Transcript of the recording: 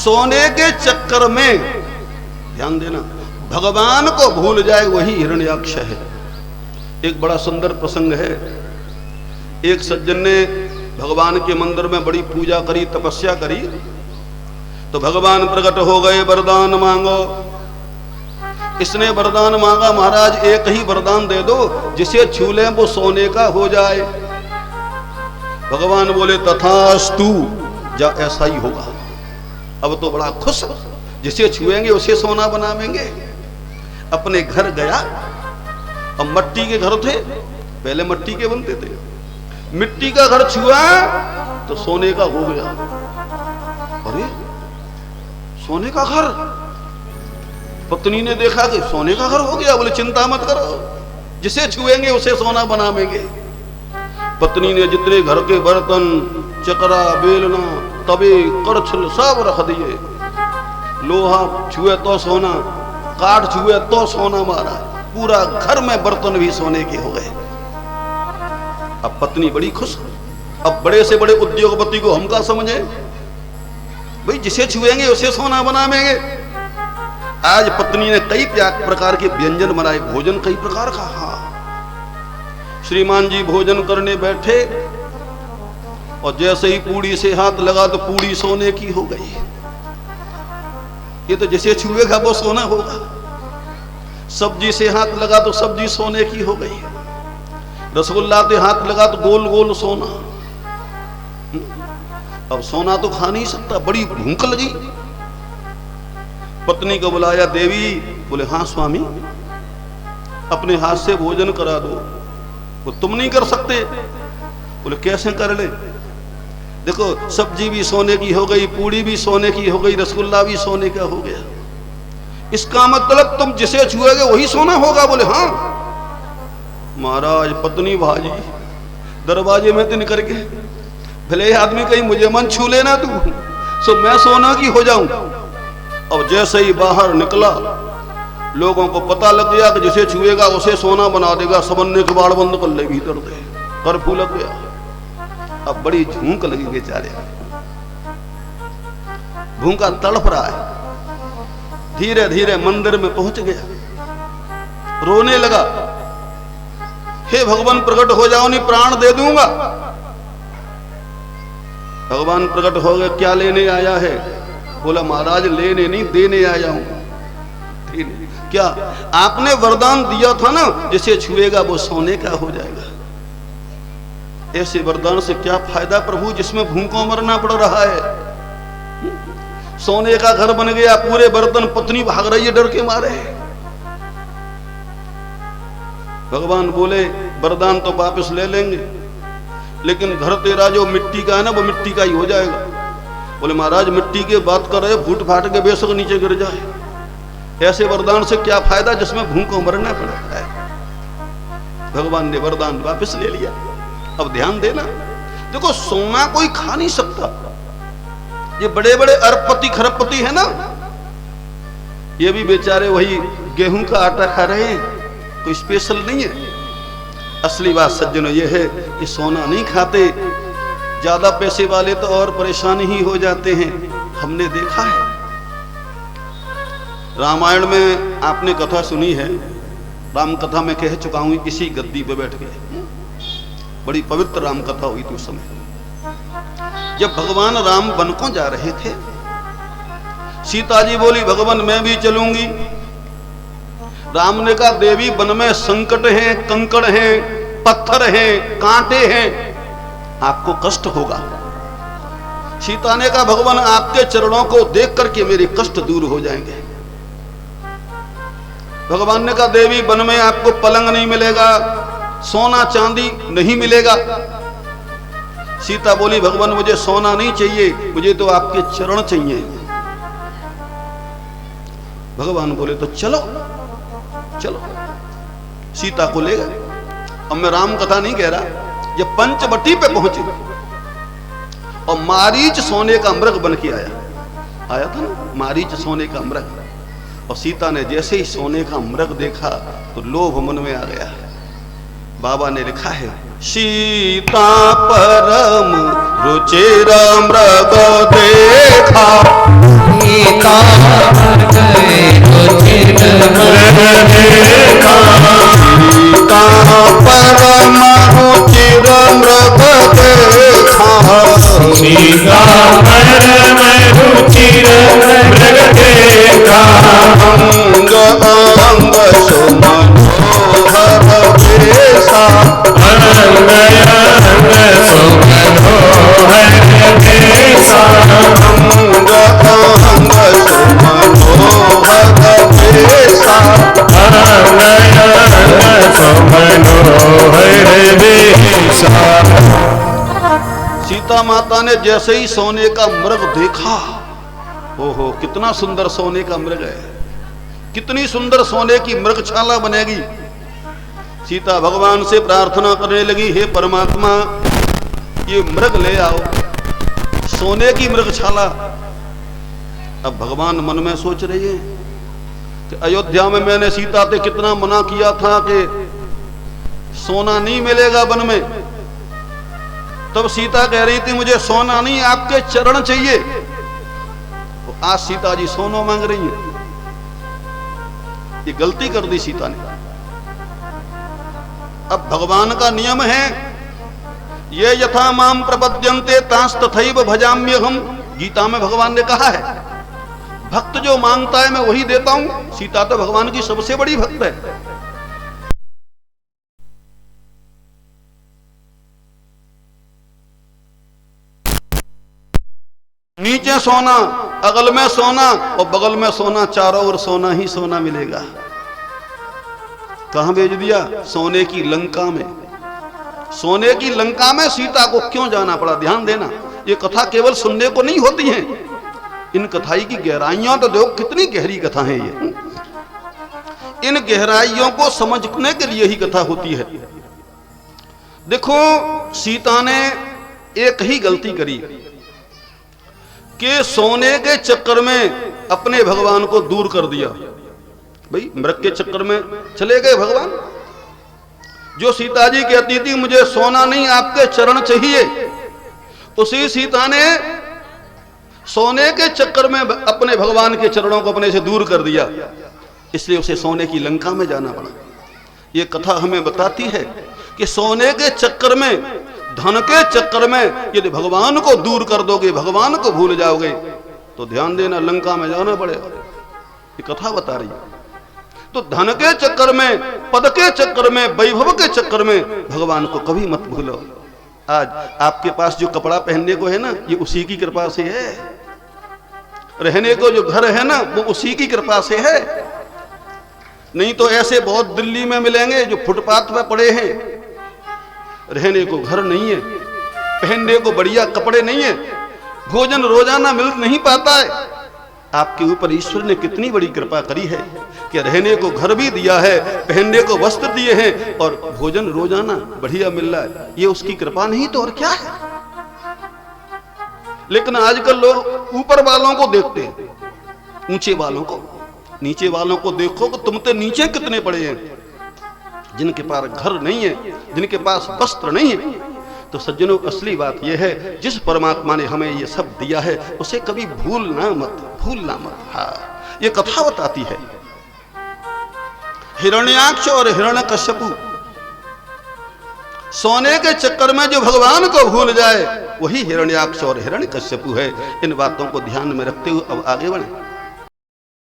सोने के चक्कर में, ध्यान देना, भगवान को भूल जाए वही हिरण्याक्ष है। एक बड़ा सुंदर प्रसंग है। एक सज्जन ने भगवान के मंदिर में बड़ी पूजा करी, तपस्या करी, तो भगवान प्रकट हो गए, वरदान मांगो। इसने वरदान मांगा, महाराज एक ही वरदान दे दो, जिसे छू ले वो सोने का हो जाए। भगवान बोले तथास्तु, जा ऐसा ही होगा। अब तो बड़ा खुश, जिसे छुएंगे उसे सोना बनावेंगे। अपने घर गया, अब मिट्टी के घर थे, पहले मिट्टी के बनते थे, मिट्टी का घर छुआ तो सोने का हो गया। अरे सोने का घर, पत्नी ने देखा कि सोने का घर हो गया। बोले चिंता मत करो, जिसे छुएंगे उसे सोना बनावेंगे। पत्नी ने जितने घर के बर्तन, चकरा, बेलना, तवे, करछुल सब रख दिए। लोहा छुए तो सोना, काठ छुए तो सोना मारा, पूरा घर में बर्तन भी सोने के हो गए। अब पत्नी बड़ी खुश। अब बड़े से बड़े उद्योगपति को हम क्या समझे, भाई जिसे छुएंगे उसे सोना बनावेंगे। आज पत्नी ने कई प्रकार के व्यंजन बनाए, भोजन कई प्रकार का। हाँ, श्रीमान जी भोजन करने बैठे और जैसे ही पूड़ी से हाथ लगा तो पूड़ी सोने की हो गई। ये तो जिसे छुएगा वो सोना होगा। सब्जी से हाथ लगा तो सब्जी सोने की हो गई। रसगुल्ला से हाथ लगा तो गोल गोल सोना। अब सोना तो खा नहीं सकता, बड़ी भूख लगी। पत्नी को बुलाया, देवी। बोले हाँ स्वामी, अपने हाथ से भोजन करा दो। वो तुम नहीं कर सकते। बोले कैसे कर ले? देखो सब्जी भी सोने की हो गई, पूड़ी भी सोने की हो गई, रसगुल्ला भी सोने का हो गया। इसका मतलब तुम जिसे छुएगे वही सोना होगा। बोले हाँ। महाराज पत्नी भाजी दरवाजे में तो निकल के, भले आदमी कहीं मुझे मन छू लेना तू, सो मैं सोना की हो जाऊं। अब जैसे ही बाहर निकला, लोगों को पता लग गया कि जिसे छुएगा उसे सोना बना देगा। सबन ने कबाड़ बंद कर ले, भीतर दे, कर्फ्यू लग गया। अब बड़ी भूख लगी बेचारे, भूखा तड़प रहा है। धीरे धीरे मंदिर में पहुंच गया, रोने लगा, हे भगवान प्रकट हो जाओ, नहीं प्राण दे दूंगा। भगवान प्रकट हो गए, क्या लेने आया है? बोला महाराज लेने नहीं, देने आया हूं। क्या आपने वरदान दिया था ना, जिसे छुएगा वो सोने का हो जाएगा। ऐसे वरदान से क्या फायदा प्रभु, जिसमें भूखों मरना पड़ रहा है। सोने का घर बन गया, पूरे बर्तन, पत्नी भाग रही है डर के मारे। भगवान बोले वरदान तो वापस ले लेंगे, लेकिन घर तेरा जो मिट्टी का है ना, वो मिट्टी का ही हो जाएगा। बोले महाराज मिट्टी के बात कर रहे, फूट फाट के बेशक नीचे गिर जाए। ऐसे वरदान से क्या फायदा, जिसमें भूखों मरना पड़ता है। भगवान ने वरदान वापस ले लिया। अब ध्यान देना, देखो सोना कोई खा नहीं सकता। ये बड़े बड़े अरबपति खरबपति है ना, ये भी बेचारे वही गेहूं का आटा खा रहे हैं, कोई स्पेशल नहीं है। असली बात सज्जनों ये है कि सोना नहीं खाते। ज्यादा पैसे वाले तो और परेशान ही हो जाते हैं, हमने देखा है। रामायण में आपने कथा सुनी है, राम कथा में कह चुका हूं इसी गद्दी पे बैठ के। बड़ी पवित्र राम कथा हुई थी उस समय, जब भगवान राम वन को जा रहे थे। सीता जी बोली भगवान मैं भी चलूंगी। राम ने कहा देवी वन में संकट हैं, कंकड़ हैं, पत्थर हैं, कांटे हैं, आपको कष्ट होगा। सीता ने कहा भगवान आपके चरणों को देख करके मेरे कष्ट दूर हो जाएंगे। भगवान ने कहा देवी वन में आपको पलंग नहीं मिलेगा, सोना चांदी नहीं मिलेगा। सीता बोली भगवान मुझे सोना नहीं चाहिए, मुझे तो आपके चरण चाहिए। भगवान बोले तो चलो चलो, सीता को ले गए। अब मैं राम कथा नहीं कह रहा, जब पंचवटी पे पहुंचे और मारीच सोने का मृग बन के आया था ना, मारीच सोने का मृग। और सीता ने जैसे ही सोने का मृग देखा तो लोभ मन में आ गया। बाबा ने लिखा है सीता परम रुचिर मृग देखा, सीता ने जैसे ही सोने का मृग देखा, ओहो कितना सुंदर सोने का मृग है, कितनी सुंदर सोने की मृगशाला बनेगी। सीता भगवान से प्रार्थना करने लगी, हे परमात्मा ये मृग ले आओ, सोने की मृगशाला। अब भगवान मन में सोच रही है कि अयोध्या में मैंने सीता से कितना मना किया था कि सोना नहीं मिलेगा वन में। तब सीता कह रही थी मुझे सोना नहीं आपके चरण चाहिए, तो आज सीता जी सोना मांग रही है। ये गलती कर दी सीता ने। अब भगवान का नियम है, ये यथा माम प्रपद्यन्ते तांस तथैव भजाम्यहम्। गीता में भगवान ने कहा है भक्त जो मांगता है मैं वही देता हूं। सीता तो भगवान की सबसे बड़ी भक्त है। नीचे सोना, अगल में सोना और बगल में सोना, चारों ओर सोना ही सोना मिलेगा। कहां भेज दिया? सोने की लंका में। सोने की लंका में सीता को क्यों जाना पड़ा? ध्यान देना, ये कथा केवल सुनने को नहीं होती है, इन कथाई की गहराइयां तो देखो, कितनी गहरी कथा है ये। इन गहराइयों को समझने के लिए ही कथा होती है। देखो सीता ने एक ही गलती करी कि सोने के चक्कर में अपने भगवान को दूर कर दिया। भाई मृग के चक्कर में चले गए भगवान। जो सीता जी कहती थी मुझे सोना नहीं आपके चरण चाहिए, उसी सीता ने सोने के चक्कर में अपने भगवान के चरणों को अपने से दूर कर दिया, इसलिए उसे सोने की लंका में जाना पड़ा। ये कथा हमें बताती है कि सोने के चक्कर में, धन के चक्कर में यदि भगवान को दूर कर दोगे, भगवान को भूल जाओगे, तो ध्यान देना लंका में जाना पड़ेगा। ये कथा बता रही है। तो धन के चक्कर में, पद के चक्कर में, वैभव के चक्कर में भगवान को कभी मत भूलो। आज आपके पास जो कपड़ा पहनने को है ना, ये उसी की कृपा से है। रहने को जो घर है ना, वो उसी की कृपा से है। नहीं तो ऐसे बहुत दिल्ली में मिलेंगे जो फुटपाथ पे पड़े हैं, रहने को घर नहीं है, पहनने को बढ़िया कपड़े नहीं है, भोजन रोजाना मिल नहीं पाता है। आपके ऊपर ईश्वर ने कितनी बड़ी कृपा करी है कि रहने को घर भी दिया है, पहनने को वस्त्र दिए हैं और भोजन रोजाना बढ़िया मिल रहा है। ये उसकी कृपा नहीं तो और क्या है। लेकिन आजकल लोग ऊपर वालों को देखते हैं, ऊंचे वालों को, नीचे वालों को देखो कि तुम तो नीचे कितने पड़े हैं। जिनके पास घर नहीं है, जिनके पास वस्त्र नहीं है। तो सज्जनों असली बात यह है, जिस परमात्मा ने हमें ये सब दिया है उसे कभी भूलना मत। हाँ, ये कथा बताती है हिरण्याक्ष और हिरण्यकश्यपु। सोने के चक्कर में जो भगवान को भूल जाए वही हिरण्याक्ष और हिरण्यकश्यपु है। इन बातों को ध्यान में रखते हुए अब आगे बढ़े।